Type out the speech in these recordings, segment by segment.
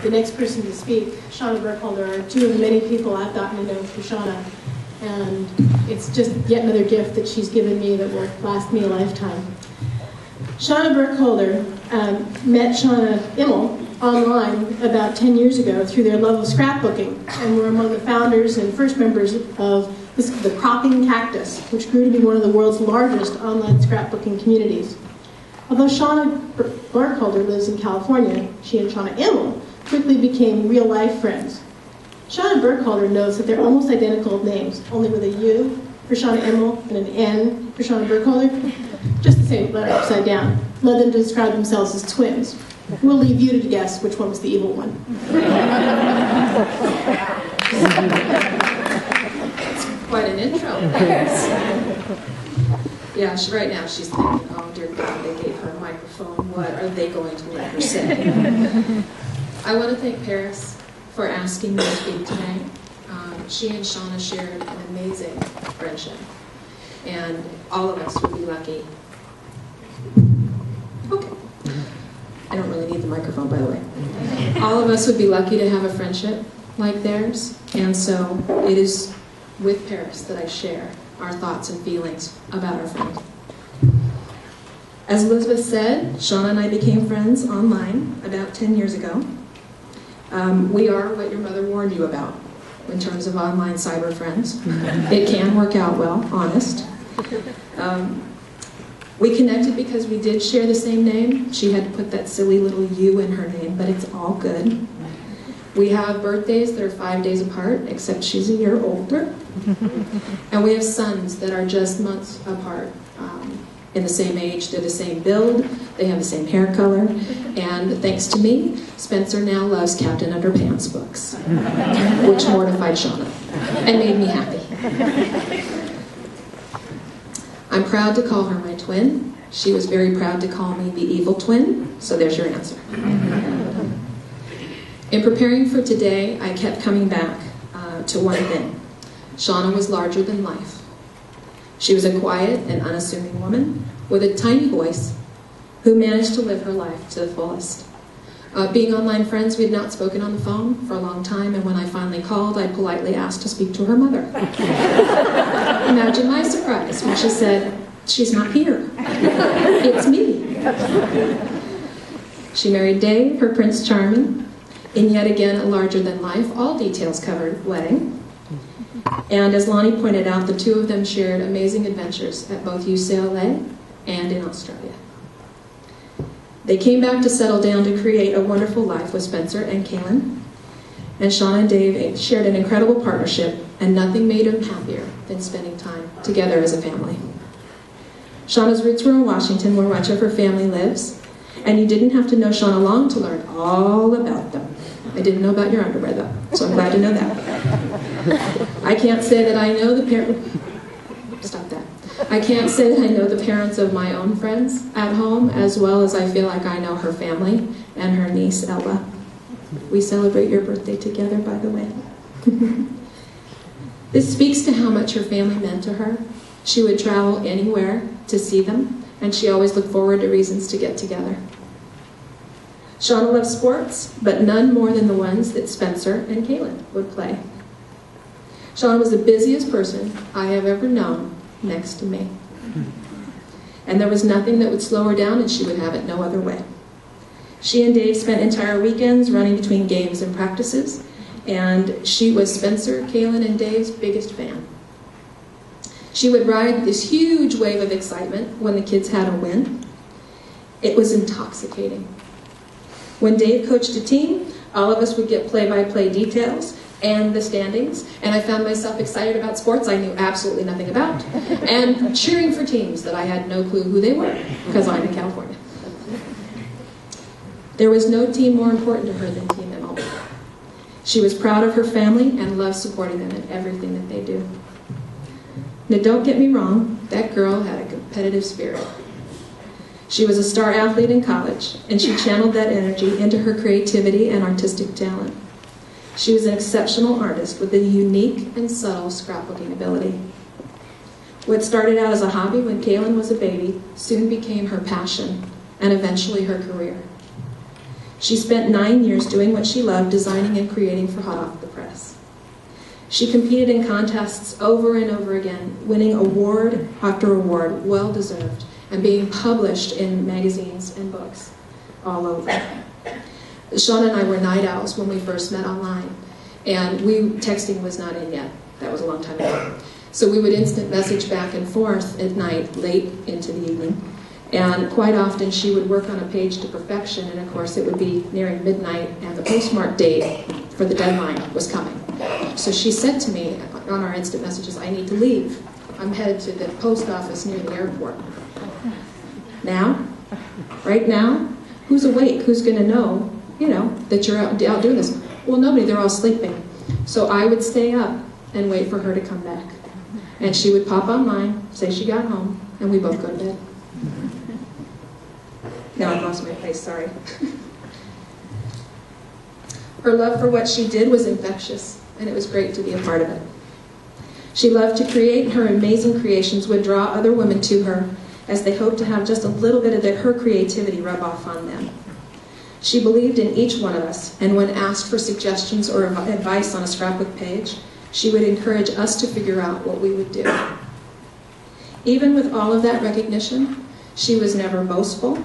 the next person to speak, Shauna Berglund-Immel, are two of the many people I've gotten to know through Shauna. And it's just yet another gift that she's given me that will last me a lifetime. Shauna Berglund-Immel met Shauna Immel online about 10 years ago through their love of scrapbooking, and were among the founders and first members of the Cropping Cactus, which grew to be one of the world's largest online scrapbooking communities. Although Shauna Berglund-Immel lives in California, she and Shauna Immel quickly became real-life friends. Shauna Berglund-Immel knows that they're almost identical names, only with a U for Shauna Immel and an N for Shauna Berglund-Immel, just the same letter upside down, led them to describe themselves as twins. We'll leave you to guess which one was the evil one. That's quite an intro. Yeah, right now she's thinking, oh dear God, they gave her a microphone. What are they going to let her say? I want to thank Paris for asking me to speak today. She and Shauna shared an amazing friendship, and all of us would be lucky. Okay. I don't really need the microphone, by the way. All of us would be lucky to have a friendship like theirs, and so it is with Paris that I share our thoughts and feelings about our friend. As Elizabeth said, Shauna and I became friends online about 10 years ago. We are what your mother warned you about in terms of online cyber friends. It can work out well, honest. We connected because we did share the same name. She had to put that silly little U in her name, but it's all good. We have birthdays that are 5 days apart, except she's a year older. And we have sons that are just months apart. In the same age, they're the same build, they have the same hair color, and thanks to me, Spencer now loves Captain Underpants books, which mortified Shauna and made me happy. I'm proud to call her my twin. She was very proud to call me the evil twin, so there's your answer. In preparing for today, I kept coming back to one thing. Shauna was larger than life. She was a quiet and unassuming woman with a tiny voice who managed to live her life to the fullest. Being online friends, we had not spoken on the phone for a long time, and when I finally called, I politely asked to speak to her mother. Imagine my surprise when she said, "She's not here. It's me." She married Dave, her Prince Charming, in yet again a larger-than-life, all details covered wedding. And as Lonnie pointed out, the two of them shared amazing adventures at both UCLA and in Australia. They came back to settle down to create a wonderful life with Spencer and Kaylin. And Shauna and Dave shared an incredible partnership, and nothing made them happier than spending time together as a family. Shauna's roots were in Washington, where much of her family lives, and you didn't have to know Shauna long to learn all about them. I didn't know about your underwear, though, so I'm glad to know that. I can't say that I know the Stop that. I can't say that I know the parents of my own friends at home as well as I feel like I know her family and her niece, Ella. We celebrate your birthday together, by the way. This speaks to how much her family meant to her. She would travel anywhere to see them, and she always looked forward to reasons to get together. Shauna loved sports, but none more than the ones that Spencer and Kaylin would play. Shauna was the busiest person I have ever known next to me. And there was nothing that would slow her down, and she would have it no other way. She and Dave spent entire weekends running between games and practices, and she was Spencer, Kaylin, and Dave's biggest fan. She would ride this huge wave of excitement when the kids had a win. It was intoxicating. When Dave coached a team, all of us would get play-by-play details and the standings, and I found myself excited about sports I knew absolutely nothing about, and cheering for teams that I had no clue who they were, because I'm in California. There was no team more important to her than Team Immel. She was proud of her family and loved supporting them in everything that they do. Now, don't get me wrong, that girl had a competitive spirit. She was a star athlete in college, and she channeled that energy into her creativity and artistic talent. She was an exceptional artist with a unique and subtle scrapbooking ability. What started out as a hobby when Kaylin was a baby soon became her passion and eventually her career. She spent 9 years doing what she loved, designing and creating for hot off the press. She competed in contests over and over again, winning award after award, well-deserved, and being published in magazines and books all over. Shauna and I were night owls when we first met online, and texting was not in yet. That was a long time ago. So we would instant message back and forth at night, late into the evening. And quite often she would work on a page to perfection, and of course it would be nearing midnight, and the postmark date for the deadline was coming. So she said to me on our instant messages, "I need to leave. I'm headed to the post office near the airport." Now? Right now? Who's awake? Who's going to know, that you're out doing this? Well, nobody. They're all sleeping. So I would stay up and wait for her to come back. And she would pop online, say she got home, and we both go to bed. Now I've lost my place, sorry. Her love for what she did was infectious, and it was great to be a part of it. She loved to create, and her amazing creations would draw other women to her as they hoped to have just a little bit of her creativity rub off on them. She believed in each one of us, and when asked for suggestions or advice on a scrapbook page, she would encourage us to figure out what we would do. Even with all of that recognition, she was never boastful.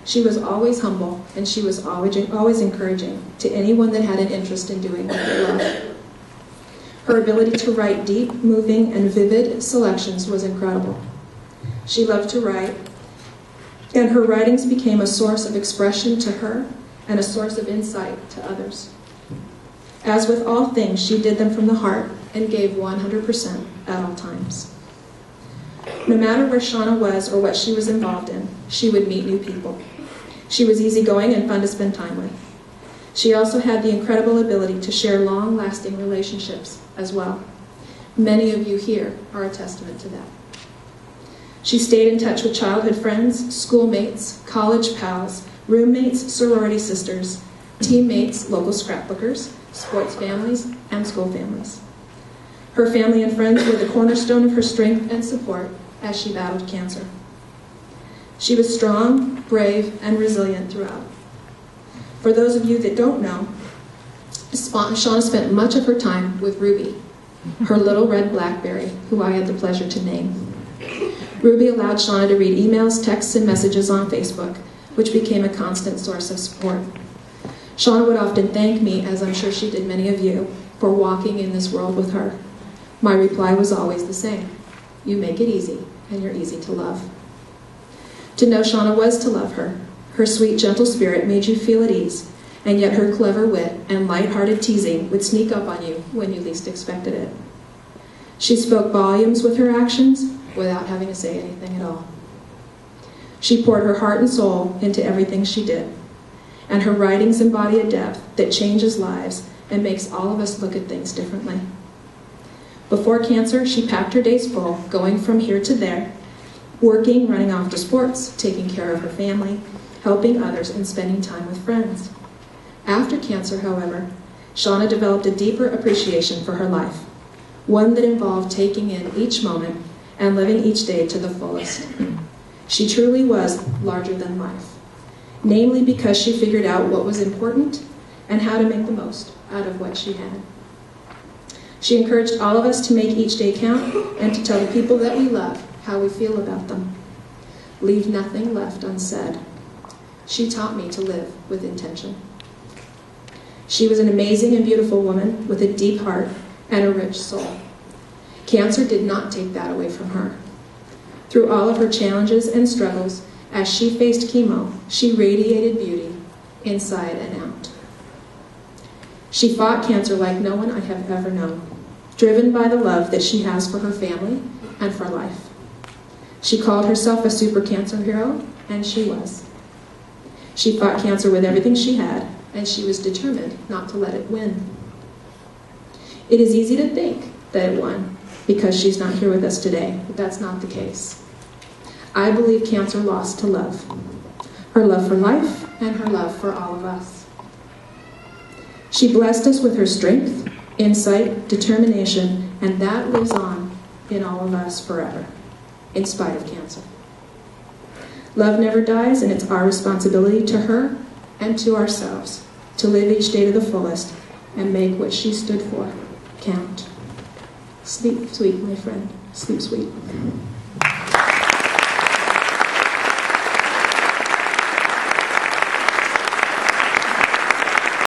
She was always humble, and she was always encouraging to anyone that had an interest in doing what they loved. Her ability to write deep, moving, and vivid selections was incredible. She loved to write, and her writings became a source of expression to her and a source of insight to others. As with all things, she did them from the heart and gave 100% at all times. No matter where Shauna was or what she was involved in, she would meet new people. She was easygoing and fun to spend time with. She also had the incredible ability to share long-lasting relationships as well. Many of you here are a testament to that. She stayed in touch with childhood friends, schoolmates, college pals, roommates, sorority sisters, teammates, local scrapbookers, sports families, and school families. Her family and friends were the cornerstone of her strength and support as she battled cancer. She was strong, brave, and resilient throughout. For those of you that don't know, Shauna spent much of her time with Ruby, her little red Blackberry, who I had the pleasure to name. Ruby allowed Shauna to read emails, texts, and messages on Facebook, which became a constant source of support. Shauna would often thank me, as I'm sure she did many of you, for walking in this world with her. My reply was always the same: you make it easy, and you're easy to love. To know Shauna was to love her. Her sweet, gentle spirit made you feel at ease, and yet her clever wit and light-hearted teasing would sneak up on you when you least expected it. She spoke volumes with her actions without having to say anything at all. She poured her heart and soul into everything she did, and her writings embody a depth that changes lives and makes all of us look at things differently. Before cancer, she packed her days full, going from here to there, working, running off to sports, taking care of her family, helping others, and spending time with friends. After cancer, however, Shauna developed a deeper appreciation for her life, one that involved taking in each moment and living each day to the fullest. She truly was larger than life, namely because she figured out what was important and how to make the most out of what she had. She encouraged all of us to make each day count and to tell the people that we love how we feel about them. Leave nothing left unsaid. She taught me to live with intention. She was an amazing and beautiful woman with a deep heart and a rich soul. Cancer did not take that away from her. Through all of her challenges and struggles, as she faced chemo, she radiated beauty inside and out. She fought cancer like no one I have ever known, driven by the love that she has for her family and for life. She called herself a super cancer hero, and she was. She fought cancer with everything she had, and she was determined not to let it win. It is easy to think that it won because she's not here with us today, but that's not the case. I believe cancer lost to love. Her love for life and her love for all of us. She blessed us with her strength, insight, determination, and that lives on in all of us forever, in spite of cancer. Love never dies, and it's our responsibility to her and to ourselves to live each day to the fullest and make what she stood for count. Sleep sweet, my friend. Sleep sweet.